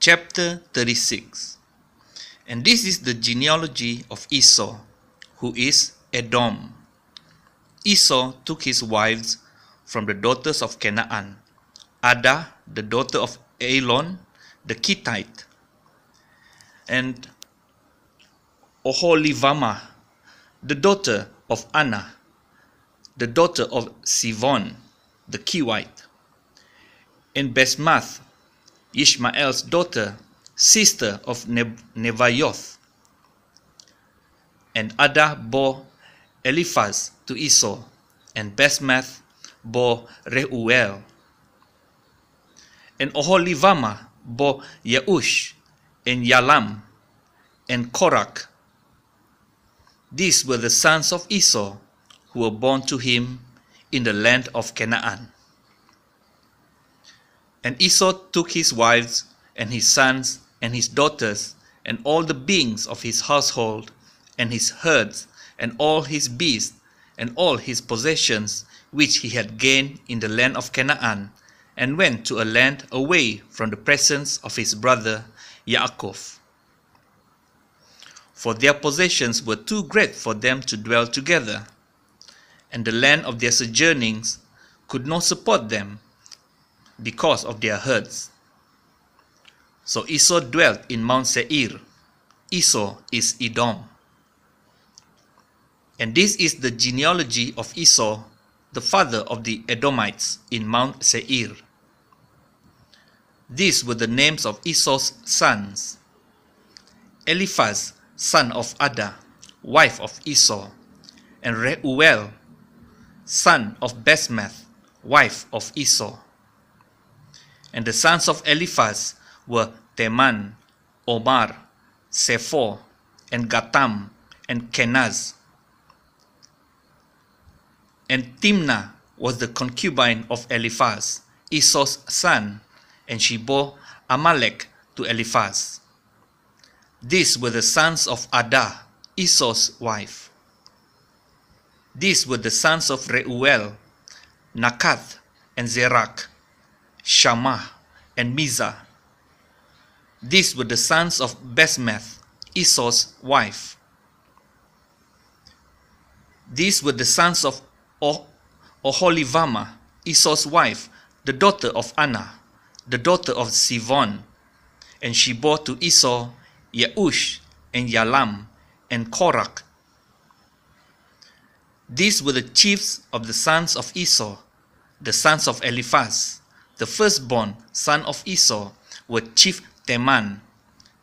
Chapter 36. And this is the genealogy of Esau, who is Edom. Esau took his wives from the daughters of Canaan, Ada, the daughter of Elon, the Kittite, and Oholibamah, the daughter of Anna, the daughter of Sivon, the Kewite, and Basemath, Ishmael's daughter, sister of Nebaioth. And Ada bore Eliphaz to Esau, and Basemath bore Reuel. And Oholibamah bore Yeush, and Yalam, and Korach. These were the sons of Esau, who were born to him in the land of Canaan. And Esau took his wives, and his sons, and his daughters, and all the beings of his household, and his herds, and all his beasts, and all his possessions, which he had gained in the land of Canaan, and went to a land away from the presence of his brother Yaakov. For their possessions were too great for them to dwell together, and the land of their sojournings could not support them because of their herds. So Esau dwelt in Mount Seir. Esau is Edom. And this is the genealogy of Esau, the father of the Edomites, in Mount Seir. These were the names of Esau's sons: Eliphaz, son of Ada, wife of Esau, and Reuel, son of Basemath, wife of Esau. And the sons of Eliphaz were Teman, Omar, Sephor, and Gatam, and Kenaz. And Timnah was the concubine of Eliphaz, Esau's son, and she bore Amalek to Eliphaz. These were the sons of Ada, Esau's wife. These were the sons of Reuel, Nakath, and Zerach, Shammah, and Mizah. These were the sons of Basemath, Esau's wife. These were the sons of Oholibamah, Esau's wife, the daughter of Anna, the daughter of Sivon, and she bore to Esau Yeush, and Yalam, and Korach. These were the chiefs of the sons of Esau. The sons of Eliphaz, the firstborn son of Esau, were Chief Teman,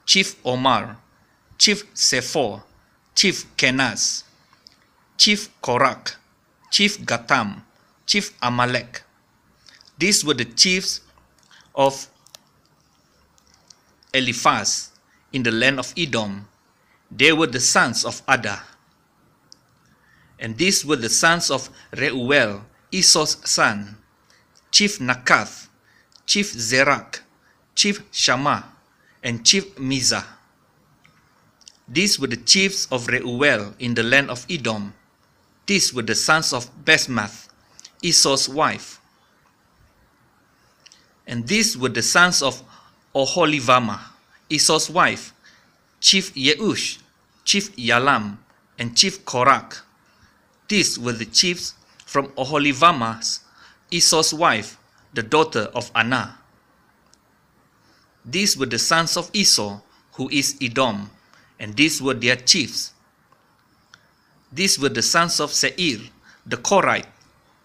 Chief Omar, Chief Sephor, Chief Kenaz, Chief Korach, Chief Gatam, Chief Amalek. These were the chiefs of Eliphaz in the land of Edom. They were the sons of Ada. And these were the sons of Reuel, Esau's son: Chief Nakath, Chief Zerach, Chief Shammah, and Chief Mizah. These were the chiefs of Reuel in the land of Edom. These were the sons of Basemath, Esau's wife. And these were the sons of Oholibamah, Esau's wife: Chief Yeush, Chief Yalam, and Chief Korach. These were the chiefs from Oholibamah, Esau's wife, the daughter of Anna. These were the sons of Esau, who is Edom, and these were their chiefs. These were the sons of Seir, the Korite,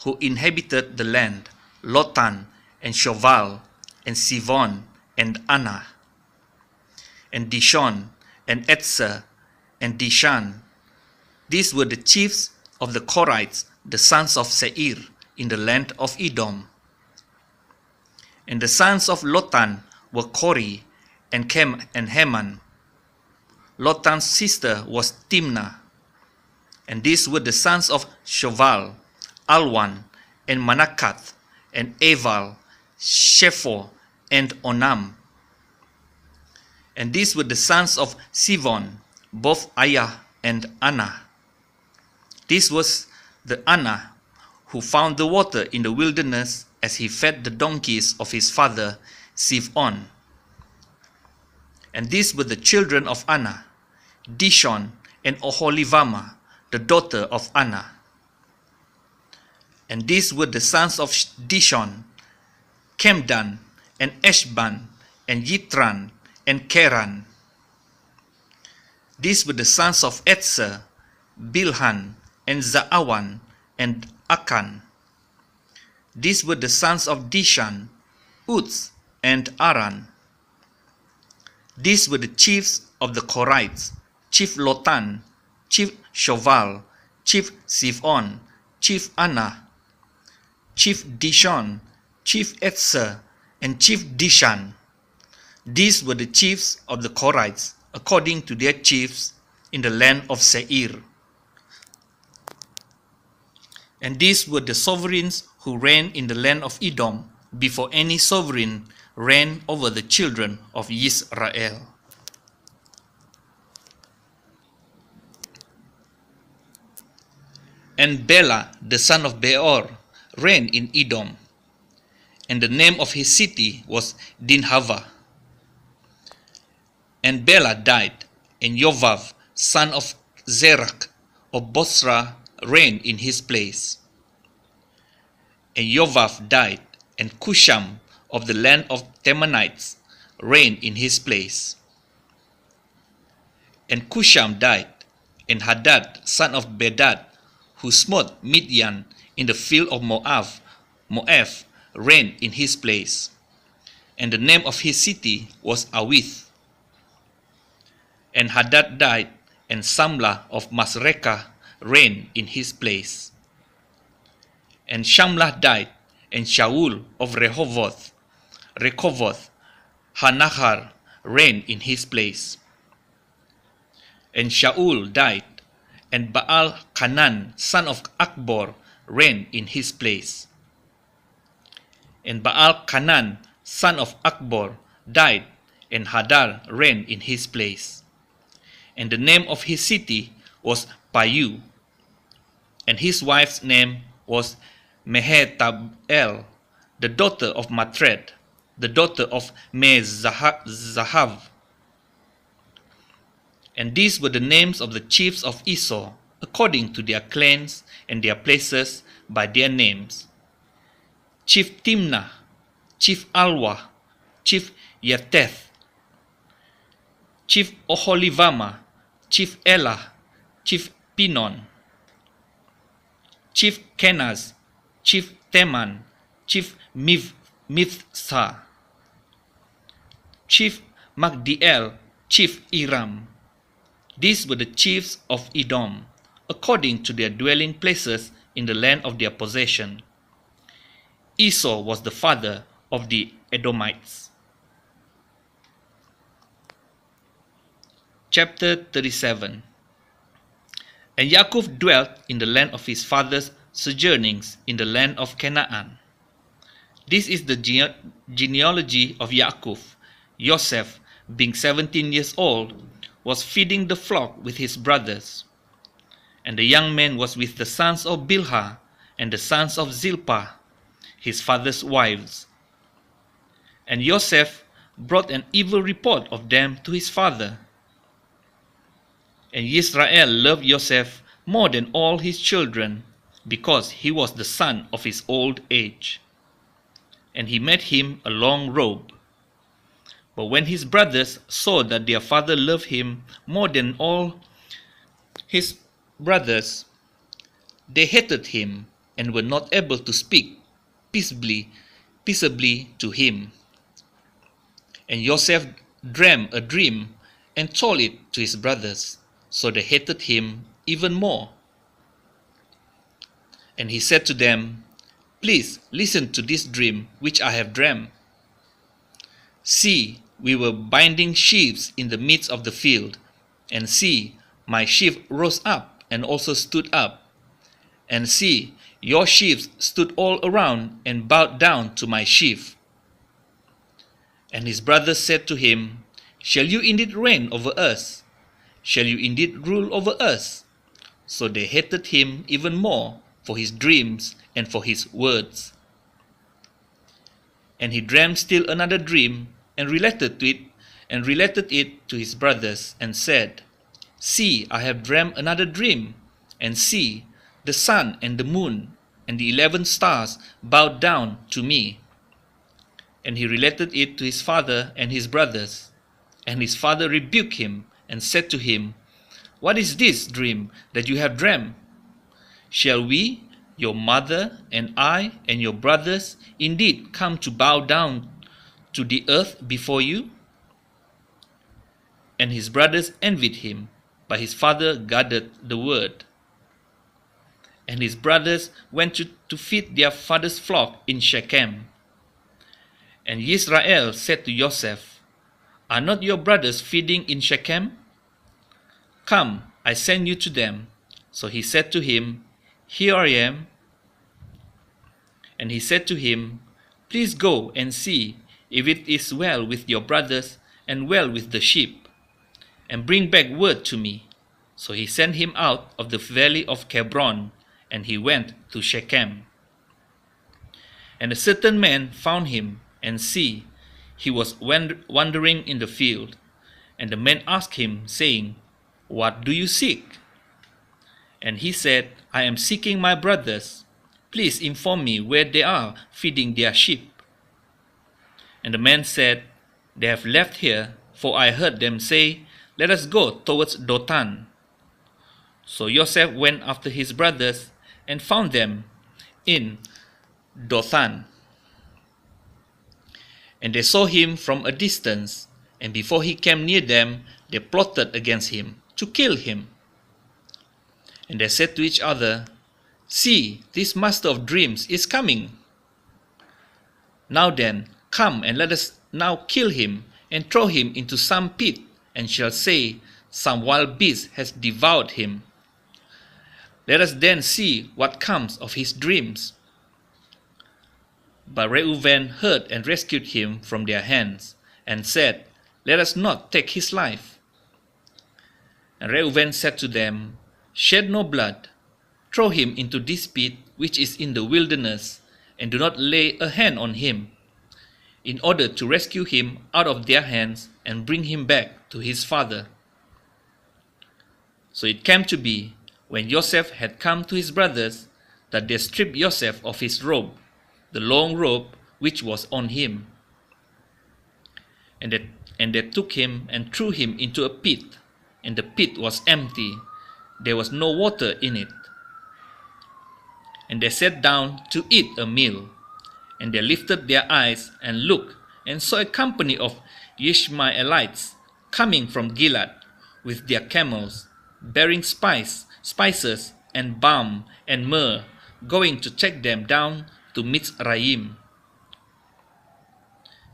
who inhabited the land: Lotan, and Shoval, and Sivon, and Anna, and Dishon, and Etzer, and Dishan. These were the chiefs of the Korites, the sons of Seir, in the land of Edom. And the sons of Lotan were Kori, and Heman. Lotan's sister was Timnah. And these were the sons of Shoval, Alwan, and Manakath, and Eval, Shephor, and Onam. And these were the sons of Sivon, both Aya and Anna. This was the Anna who found the water in the wilderness as he fed the donkeys of his father Sivon. And these were the children of Anna, Dishon and Oholibamah, the daughter of Anna. And these were the sons of Dishon, Chemdan, and Eshban, and Yitran, and Keran. These were the sons of Etzer, Bilhan, and Zaawan, and Akan. These were the sons of Dishan, Uz, and Aran. These were the chiefs of the Korites, Chief Lotan, Chief Shoval, Chief Sivon, Chief Anna, Chief Dishon, Chief Etzer, and Chief Dishan. These were the chiefs of the Korites, according to their chiefs in the land of Seir. And these were the sovereigns who reigned in the land of Edom before any sovereign reigned over the children of Israel. And Bela, the son of Beor, reigned in Edom, and the name of his city was Dinhava. And Bela died, and Yovav, son of Zerach of Bosra, reigned in his place. And Yovav died, and Cusham of the land of Temanites reigned in his place. And Cusham died, and Hadad, son of Bedad, who smote Midian in the field of Moab, reigned in his place. And the name of his city was Awith. And Hadad died, and Samlah of Masrekah reigned in his place. And Shamlah died, and Shaul of Rehoboth, Hanahar, reigned in his place. And Shaul died, and Baal Hanan, son of Akbor, reigned in his place. And Baal Hanan, son of Akbor, died, and Hadar reigned in his place. And the name of his city was Payu, and his wife's name was Mehetabel, the daughter of Matred, the daughter of Mezahav. And these were the names of the chiefs of Esau, according to their clans and their places by their names: Chief Timnah, Chief Alwa, Chief Yeteth, Chief Oholibamah, Chief Elah, Chief Pinon, Chief Kenaz, Chief Teman, Chief Mithsah, Chief Magdiel, Chief Iram. These were the chiefs of Edom, according to their dwelling places in the land of their possession. Esau was the father of the Edomites. Chapter 37. And Yaakov dwelt in the land of his father's sojournings in the land of Canaan. This is the genealogy of Yaakov. Joseph, being 17 years old, was feeding the flock with his brothers. And the young man was with the sons of Bilhah and the sons of Zilpah, his father's wives. And Joseph brought an evil report of them to his father. And Israel loved Joseph more than all his children, because he was the son of his old age. And he made him a long robe. But when his brothers saw that their father loved him more than all his brothers, they hated him and were not able to speak peaceably to him. And Joseph dreamed a dream and told it to his brothers, so they hated him even more. And he said to them, "Please listen to this dream which I have dreamed. See, we were binding sheaves in the midst of the field, and see, my sheaf rose up and also stood up. And see, your sheaves stood all around and bowed down to my sheaf." And his brothers said to him, "Shall you indeed reign over us? Shall you indeed rule over us?" So they hated him even more for his dreams and for his words. And he dreamed still another dream and related it and related it to his brothers, and said, See, I have dreamt another dream, and see, the sun and the moon and the 11 stars bowed down to me. And he related it to his father and his brothers. And his father rebuked him and said to him, What is this dream that you have dreamt? Shall we, your mother and I and your brothers, indeed come to bow down to the earth before you? And his brothers envied him, but his father guarded the word. And his brothers went to feed their father's flock in Shechem. And Israel said to Joseph, Are not your brothers feeding in Shechem? Come, I send you to them. So he said to him, Here I am. And he said to him, Please go and see if it is well with your brothers and well with the sheep, and bring back word to me. So he sent him out of the valley of Kebron, and he went to Shechem. And a certain man found him, and see, he was wandering in the field. And the man asked him, saying, What do you seek? And he said, I am seeking my brothers. Please inform me where they are feeding their sheep. And the man said, They have left here, for I heard them say, Let us go towards Dothan. So Joseph went after his brothers and found them in Dothan. And they saw him from a distance, and before he came near them, they plotted against him to kill him. And they said to each other, See, this master of dreams is coming. Now then, come and let us now kill him and throw him into some pit, and shall say, Some wild beast has devoured him. Let us then see what comes of his dreams. But Reuben heard and rescued him from their hands, and said, Let us not take his life. And Reuben said to them, Shed no blood. Throw him into this pit which is in the wilderness, and do not lay a hand on him, in order to rescue him out of their hands and bring him back to his father. So it came to be, when Joseph had come to his brothers, that they stripped Joseph of his robe, the long robe which was on him. And they took him and threw him into a pit, and the pit was empty, there was no water in it. And they sat down to eat a meal, and they lifted their eyes and looked, and saw a company of Ishmaelites coming from Gilead with their camels, bearing spices and balm and myrrh, going to take them down to Mizraim.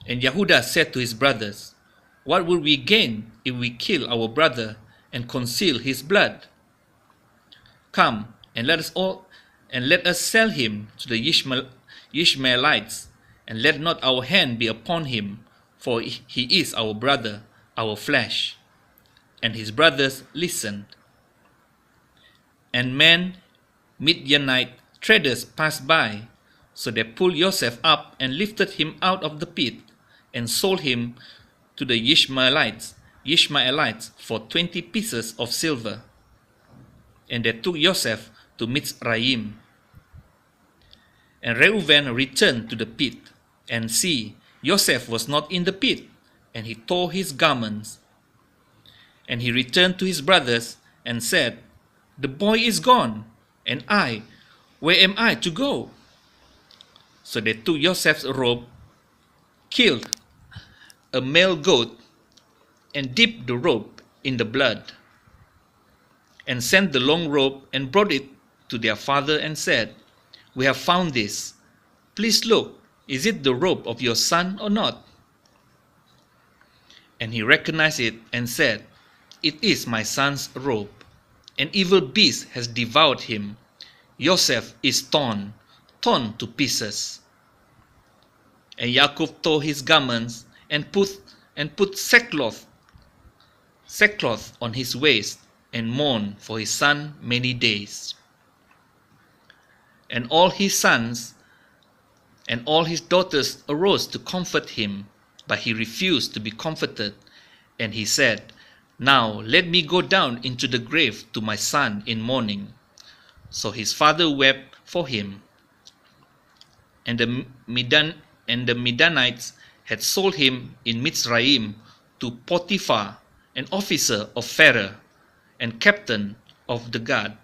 And Yehudah said to his brothers, What will we gain if we kill our brother and conceal his blood? Come, and let us sell him to the Ishmaelites, and let not our hand be upon him, for he is our brother, our flesh. And his brothers listened. And men, Midianite traders passed by, so they pulled Joseph up and lifted him out of the pit, and sold him to the Ishmaelites for 20 pieces of silver. And they took Joseph to Mizraim. And Reuben returned to the pit, and see, Joseph was not in the pit, and he tore his garments. And he returned to his brothers, and said, The boy is gone, and I, where am I to go? So they took Joseph's robe, killed a male goat, and dipped the robe in the blood, and sent the long robe and brought it to their father, and said, We have found this. Please look, is it the robe of your son or not? And he recognized it and said, It is my son's robe. An evil beast has devoured him. Joseph is torn to pieces. And Jacob tore his garments and put sackcloth on his waist, and mourned for his son many days. And all his sons and all his daughters arose to comfort him, but he refused to be comforted, And he said, Now let me go down into the grave to my son in mourning. So his father wept for him. And the Midianites had sold him in Mitzrayim to Potiphar, an officer of Pharaoh and captain of the guard.